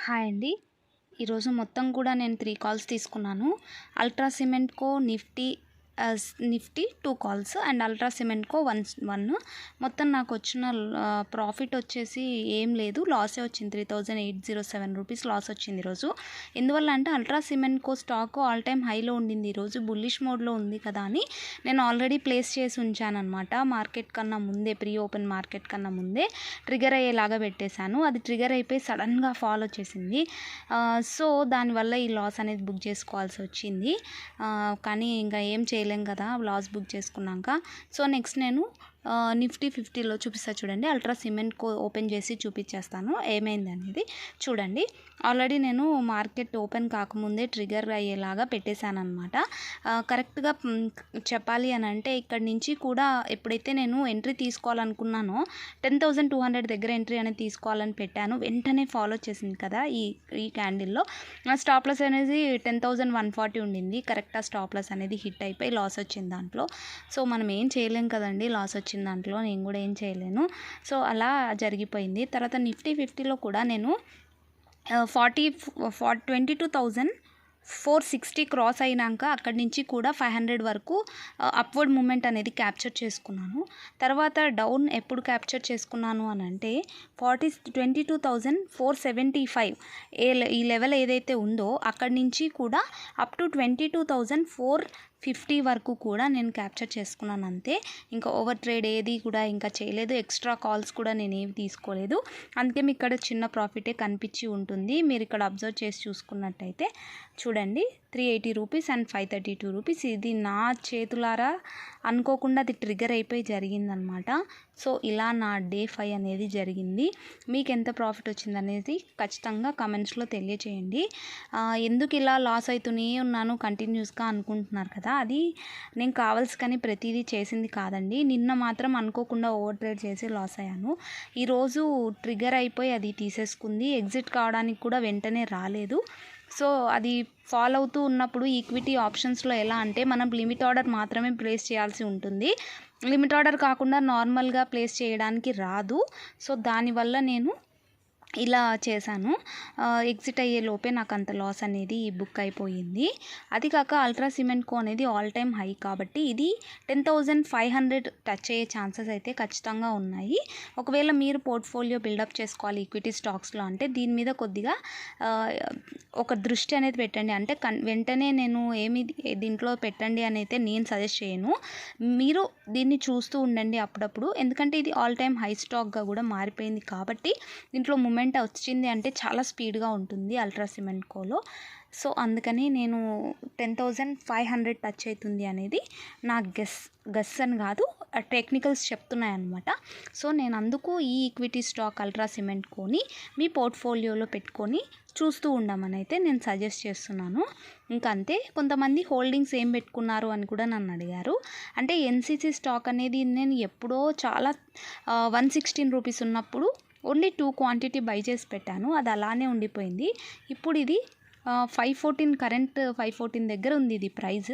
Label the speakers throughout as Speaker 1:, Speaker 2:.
Speaker 1: Hi అండి. ఈరోజు మొత్తం కూడా నేను 3 కాల్స్ తీసుకున్నాను. అల్ట్రా సిమెంట్‌కో నిఫ్టీ 2 కాల్స్ అండ్ అల్ట్రా సిమెంట్‌కో 1 మొత్తం నాకు వచ్చిన ప్రాఫిట్ వచ్చేసి ఏం లేదు, లాసే వచ్చింది. 3807 రూపీస్ లాస్ వచ్చింది ఈరోజు. ఎందువల్ల అంటే అల్ట్రా సిమెంట్‌కో స్టాక్ ఆల్ టైమ్ హైలో ఉండింది. ఈరోజు బుల్లిష్ మోడ్లో ఉంది కదా అని నేను ఆల్రెడీ ప్లేస్ చేసి ఉంచానన్నమాట. మార్కెట్ కన్నా ముందే, ప్రీ ఓపెన్ మార్కెట్ కన్నా ముందే ట్రిగర్ అయ్యేలాగా పెట్టేశాను. అది ట్రిగర్ అయిపోయి సడన్గా ఫాల్ వచ్చేసింది. సో దానివల్ల ఈ లాస్ అనేది బుక్ చేసుకోవాల్సి వచ్చింది. కానీ ఇంకా ఏం చేయలేం కదా లాస్ బుక్ చేసుకున్నాక. సో నెక్స్ట్ నేను నిఫ్టీ 50లో చూపిస్తా చూడండి. అల్ట్రా సిమెంట్ ఓపెన్ చేసి చూపించేస్తాను ఏమైంది అనేది. చూడండి, ఆల్రెడీ నేను మార్కెట్ ఓపెన్ కాకముందే ట్రిగర్ అయ్యేలాగా పెట్టేశాను అనమాట. కరెక్ట్గా చెప్పాలి అని అంటే ఇక్కడ నుంచి కూడా ఎప్పుడైతే నేను ఎంట్రీ తీసుకోవాలనుకున్నానో 10,200 దగ్గర ఎంట్రీ అనేది తీసుకోవాలని పెట్టాను. వెంటనే ఫాలో చేసింది కదా ఈ క్యాండిల్లో. స్టాప్ లాస్ అనేది 10,140 ఉండింది. కరెక్ట్గా స్టాప్ లాస్ అనేది హిట్ అయిపోయి లాస్ వచ్చింది దాంట్లో. సో మనం ఏం చేయలేం కదండి, లాస్ వచ్చిన దాంట్లో నేను కూడా ఏం చేయలేను. సో అలా జరిగిపోయింది. తర్వాత నిఫ్టీ 50లో కూడా నేను 22,460 క్రాస్ అయినాక అక్కడి నుంచి కూడా 500 వరకు అప్వర్డ్ మూమెంట్ అనేది క్యాప్చర్ చేసుకున్నాను. తర్వాత డౌన్ ఎప్పుడు క్యాప్చర్ చేసుకున్నాను అని అంటే 22,475 ఈ లెవెల్ ఏదైతే ఉందో అక్కడి నుంచి కూడా అప్ టు 22,450 వరకు కూడా నేను క్యాప్చర్ చేసుకున్నాను అంతే. ఇంకా ఓవర్ ట్రేడ్ ఏది కూడా ఇంకా చేయలేదు. ఎక్స్ట్రా కాల్స్ కూడా నేను ఏవి తీసుకోలేదు. అందుకే మీకు ఇక్కడ చిన్న ప్రాఫిటే కనిపించి ఉంటుంది. మీరు ఇక్కడ అబ్జర్వ్ చేసి చూసుకున్నట్టయితే చూడండి, 380 రూపీస్ అండ్ 532 రూపీస్. ఇది నా చేతులారా అనుకోకుండా అది ట్రిగర్ అయిపోయి జరిగిందనమాట. సో ఇలా నా డే 5 అనేది జరిగింది. మీకు ఎంత ప్రాఫిట్ వచ్చింది అనేది ఖచ్చితంగా కమెంట్స్లో తెలియచేయండి. ఎందుకు ఇలా లాస్ అవుతూనే ఉన్నాను కంటిన్యూస్గా అనుకుంటున్నారు కదా, అది నేను కావాల్సి కానీ ప్రతిదీ చేసింది కాదండి. నిన్న మాత్రం అనుకోకుండా ఓవర్ ట్రేడ్ చేసి లాస్ అయ్యాను. ఈరోజు ట్రిగర్ అయిపోయి అది తీసేసుకుంది. ఎగ్జిట్ కావడానికి కూడా వెంటనే రాలేదు. సో అది ఫాలో అవుతూ ఉన్నప్పుడు ఈక్విటీ ఆప్షన్స్లో ఎలా అంటే మనం లిమిట్ ఆర్డర్ మాత్రమే ప్లేస్ చేయాల్సి ఉంటుంది. లిమిట్ ఆర్డర్ కాకుండా నార్మల్గా ప్లేస్ చేయడానికి రాదు. సో దానివల్ల నేను ఇలా చేశాను. ఎగ్జిట్ అయ్యే లోపే నాకు అంత లాస్ అనేది బుక్ అయిపోయింది. అది కాక అల్ట్రా సిమెంట్‌కో అనేది ఆల్ టైమ్ హై కాబట్టి ఇది 10,500 టచ్ అయ్యే ఛాన్సెస్ అయితే ఖచ్చితంగా ఉన్నాయి. ఒకవేళ మీరు పోర్ట్ఫోలియో బిల్డప్ చేసుకోవాలి ఈక్విటీ స్టాక్స్లో అంటే దీని మీద కొద్దిగా ఒక దృష్టి అనేది పెట్టండి. అంటే వెంటనే నేను దీంట్లో పెట్టండి అని అయితే నేను సజెస్ట్ చేయను. మీరు దీన్ని చూస్తూ ఉండండి అప్పుడప్పుడు. ఎందుకంటే ఇది ఆల్ టైమ్ హై స్టాక్గా కూడా మారిపోయింది కాబట్టి దీంట్లో మూమెంట్ వచ్చింది అంటే చాలా స్పీడ్గా ఉంటుంది అల్ట్రా సిమెంట్‌కోలో. సో అందుకని నేను 10,500 టచ్ అవుతుంది అనేది నా గెస్ అని కాదు, టెక్నికల్స్ చెప్తున్నాయన్నమాట. సో నేను అందుకు ఈ ఈక్విటీ స్టాక్ అల్ట్రా సిమెంట్‌కోని మీ పోర్ట్ఫోలియోలో పెట్టుకొని చూస్తూ ఉండమని అయితే నేను సజెస్ట్ చేస్తున్నాను. ఇంకా అంతే. కొంతమంది హోల్డింగ్స్ ఏం పెట్టుకున్నారు అని కూడా నన్ను అడిగారు. అంటే ఎన్సీసీ స్టాక్ అనేది నేను ఎప్పుడో చాలా 116 రూపీస్ ఉన్నప్పుడు ఓన్లీ 2 క్వాంటిటీ బై చేసి పెట్టాను. అది అలానే ఉండిపోయింది. ఇప్పుడు ఇది 514 కరెంట్ 514 దగ్గర ఉంది ఇది ప్రైస్.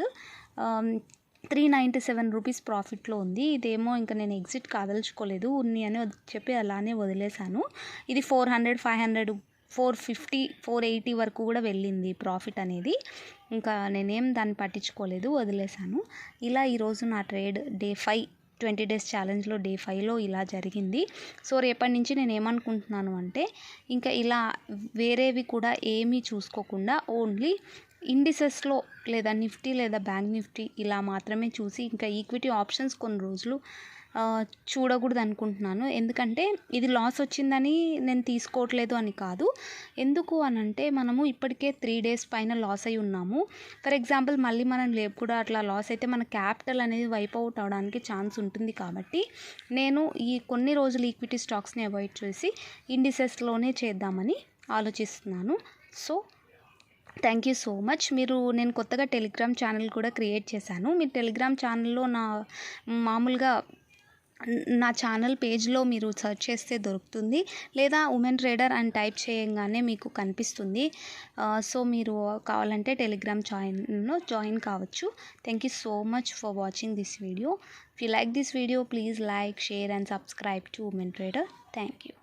Speaker 1: 397 రూపీస్ ప్రాఫిట్లో ఉంది. ఇదేమో ఇంకా నేను ఎగ్జిట్ కాదలుచుకోలేదు, ఉన్ని అని చెప్పి అలానే వదిలేశాను. ఇది 400, 500, 450, 480 వరకు కూడా వెళ్ళింది ప్రాఫిట్ అనేది. ఇంకా నేనేం దాన్ని పట్టించుకోలేదు, వదిలేశాను. ఇలా ఈరోజు నా ట్రేడ్ డే 5 20 డేస్ ఛాలెంజ్లో డే 5లో ఇలా జరిగింది. సో రేపటి నుంచి నేను ఏమనుకుంటున్నాను అంటే ఇంకా ఇలా వేరేవి కూడా ఏమీ చూసుకోకుండా ఓన్లీ ఇండిసెస్లో లేదా నిఫ్టీ లేదా బ్యాంక్ నిఫ్టీ ఇలా మాత్రమే చూసి ఇంకా ఈక్విటీ ఆప్షన్స్ కొన్ని రోజులు చూడకూడదు అనుకుంటున్నాను. ఎందుకంటే ఇది లాస్ వచ్చిందని నేను తీసుకోవట్లేదు అని కాదు. ఎందుకు అని అంటే మనము ఇప్పటికే 3 డేస్ పైన లాస్ అయి ఉన్నాము. ఫర్ ఎగ్జాంపుల్ మళ్ళీ మనం రేపు కూడా అట్లా లాస్ అయితే మన క్యాపిటల్ అనేది వైప్ అవుట్ అవడానికి ఛాన్స్ ఉంటుంది. కాబట్టి నేను ఈ కొన్ని రోజులు ఈక్విటీ స్టాక్స్ని అవాయిడ్ చేసి ఇండిసెస్లోనే చేద్దామని ఆలోచిస్తున్నాను. So thank you so much. నేను కొత్తగా టెలిగ్రామ్ ఛానల్ కూడా క్రియేట్ చేశాను. మీరు టెలిగ్రామ్ ఛానల్లో మామూలుగా నా ఛానల్ పేజ్లో మీరు సెర్చ్ చేస్తే దొరుకుతుంది, లేదా ఉమెన్ ట్రేడర్ అని టైప్ చేయగానే మీకు కనిపిస్తుంది. సో మీరు కావాలంటే టెలిగ్రామ్ జాయిన్ కావచ్చు. Thank you so much for watching this video. If you like this video please like, share and subscribe to women trader. Thank you.